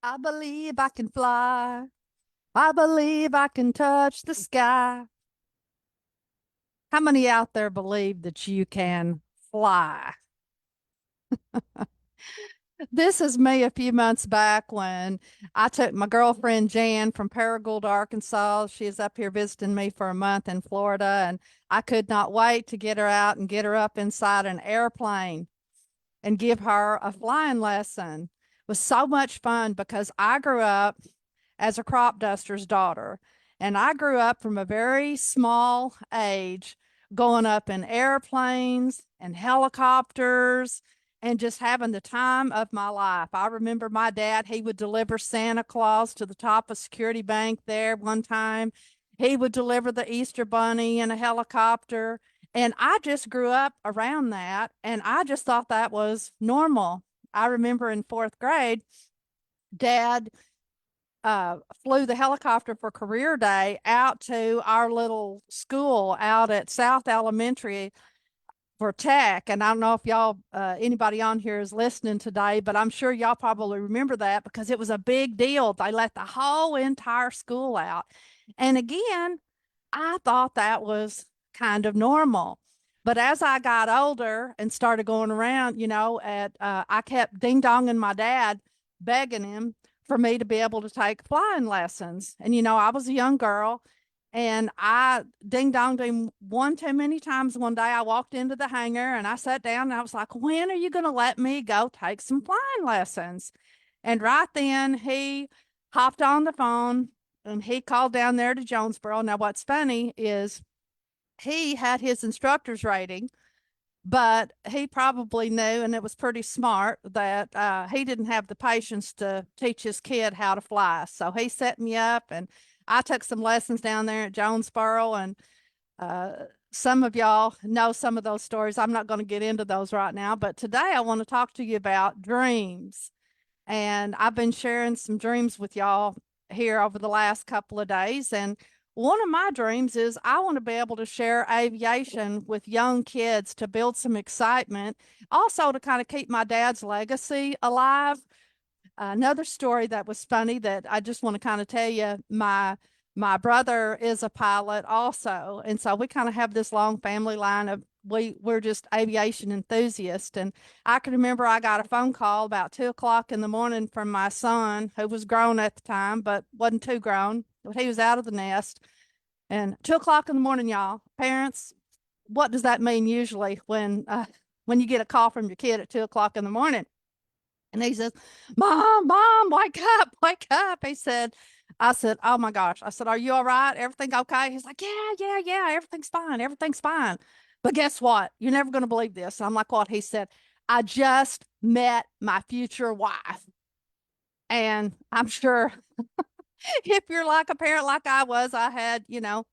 I believe I can fly. I believe I can touch the sky. How many out there believe that you can fly? This is me a few months back when I took my girlfriend Jan from Paragould, Arkansas. She's up here visiting me for a month in Florida, and I could not wait to get her out and get her up inside an airplane and give her a flying lesson. It was so much fun because I grew up as a crop duster's daughter, and I grew up from a very small age going up in airplanes and helicopters and just having the time of my life. I remember my dad, he would deliver Santa Claus to the top of Security Bank there one time. He would deliver the Easter Bunny in a helicopter. And I just grew up around that, and I just thought that was normal. I remember in fourth grade, dad flew the helicopter for career day out to our little school out at South Elementary for tech. And I don't know if y'all, anybody on here is listening today, but I'm sure y'all probably remember that because it was a big deal. They let the whole entire school out. And again, I thought that was kind of normal. But as I got older and started going around, I kept ding donging my dad, begging him for me to be able to take flying lessons. And, I was a young girl and I ding donged him one too many times. One day I walked into the hangar and I sat down and I was like, when are you going to let me go take some flying lessons? And right then he hopped on the phone and he called down there to Jonesboro. Now, what's funny is he had his instructor's rating, but he probably knew, and it was pretty smart, that he didn't have the patience to teach his kid how to fly. So he set me up, and I took some lessons down there at Jonesboro. And some of y'all know some of those stories. I'm not going to get into those right now, but today I want to talk to you about dreams. And I've been sharing some dreams with y'all here over the last couple of days. And one of my dreams is I want to be able to share aviation with young kids to build some excitement, also to kind of keep my dad's legacy alive. Another story that was funny that I just want to kind of tell you, my brother is a pilot also, and so we kind of have this long family line of we're just aviation enthusiasts. And I can remember I got a phone call about 2 o'clock in the morning from my son, who was grown at the time but wasn't too grown, but he was out of the nest. And 2 o'clock in the morning, y'all, parents, what does that mean usually when you get a call from your kid at 2 o'clock in the morning? And he says, Mom, wake up, wake up. I said, oh my gosh. I said, are you all right? Everything okay? He's like, yeah, everything's fine. Everything's fine. But guess what? You're never going to believe this. And I'm like, what? He said, I just met my future wife. And I'm sure if you're like a parent like I was, I had,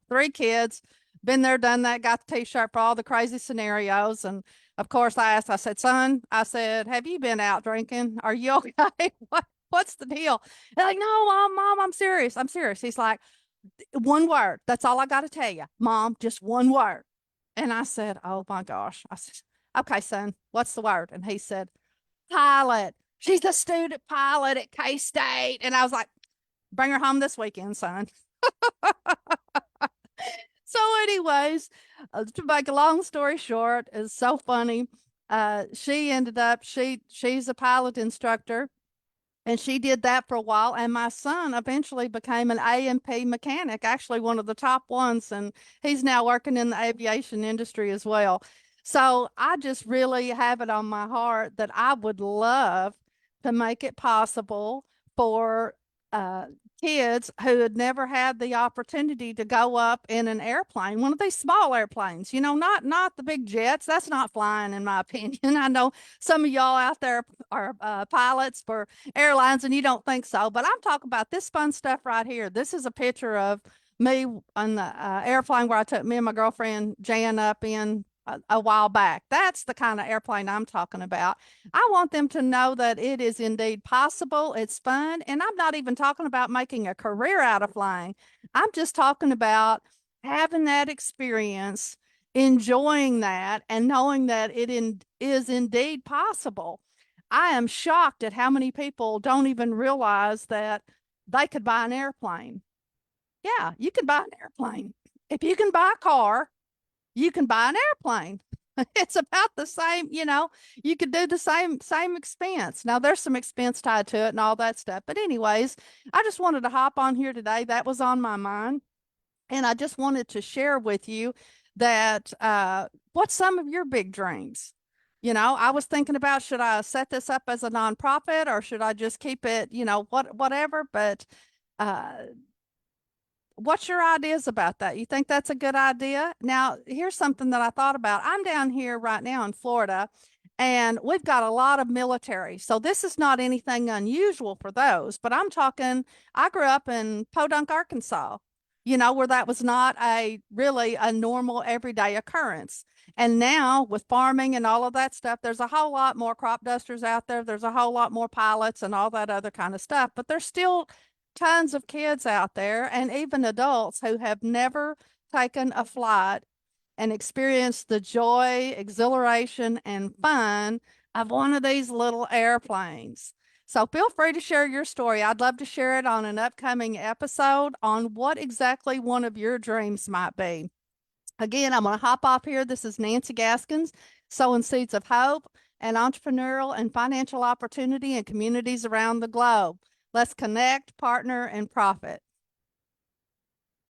three kids, been there, done that, got the t-shirt for all the crazy scenarios. And of course I said, son, I said, have you been out drinking? Are you okay? What's the deal? They're like, no, mom, I'm serious. I'm serious. He's like, one word. That's all I got to tell you. Mom, just one word. And I said, oh my gosh. I said, okay, son, what's the word? And he said, pilot. She's a student pilot at K-State. And I was like, bring her home this weekend, son. So, anyways, to make a long story short, it's so funny. She ended up she's a pilot instructor, and she did that for a while. And my son eventually became an A&P mechanic, actually one of the top ones, and he's now working in the aviation industry as well. So I just really have it on my heart that I would love to make it possible for uh, kids who had never had the opportunity to go up in an airplane, one of these small airplanes, not the big jets. That's not flying, in my opinion. I know some of y'all out there are pilots for airlines and you don't think so, but I'm talking about this fun stuff right here. This is a picture of me on the airplane where I took me and my girlfriend Jan up in a while back. That's the kind of airplane I'm talking about. I want them to know that it is indeed possible. It's fun. And I'm not even talking about making a career out of flying. I'm just talking about having that experience, enjoying that, and knowing that is indeed possible. I am shocked at how many people don't even realize that they could buy an airplane. Yeah, you can buy an airplane. If you can buy a car, you can buy an airplane. It's about the same, you could do the same expense. Now there's some expense tied to it and all that stuff. But anyways, I just wanted to hop on here today. That was on my mind. And I just wanted to share with you that what's some of your big dreams? I was thinking about, should I set this up as a nonprofit or should I just keep it, whatever. But uh, what's your ideas about that? You think that's a good idea? Now, here's something that I thought about. I'm down here right now in Florida, and we've got a lot of military. So this is not anything unusual for those, but I'm talking, I grew up in Podunk, Arkansas, where that was not a normal everyday occurrence. And now with farming and all of that stuff, there's a whole lot more crop dusters out there. There's a whole lot more pilots and all that other kind of stuff, but there's still tons of kids out there and even adults who have never taken a flight and experienced the joy, exhilaration, and fun of one of these little airplanes. So feel free to share your story. I'd love to share it on an upcoming episode on what exactly one of your dreams might be. Again, I'm going to hop off here. This is Nancy Gaskins, sowing seeds of hope and entrepreneurial and financial opportunity in communities around the globe. Let's connect, partner, and profit.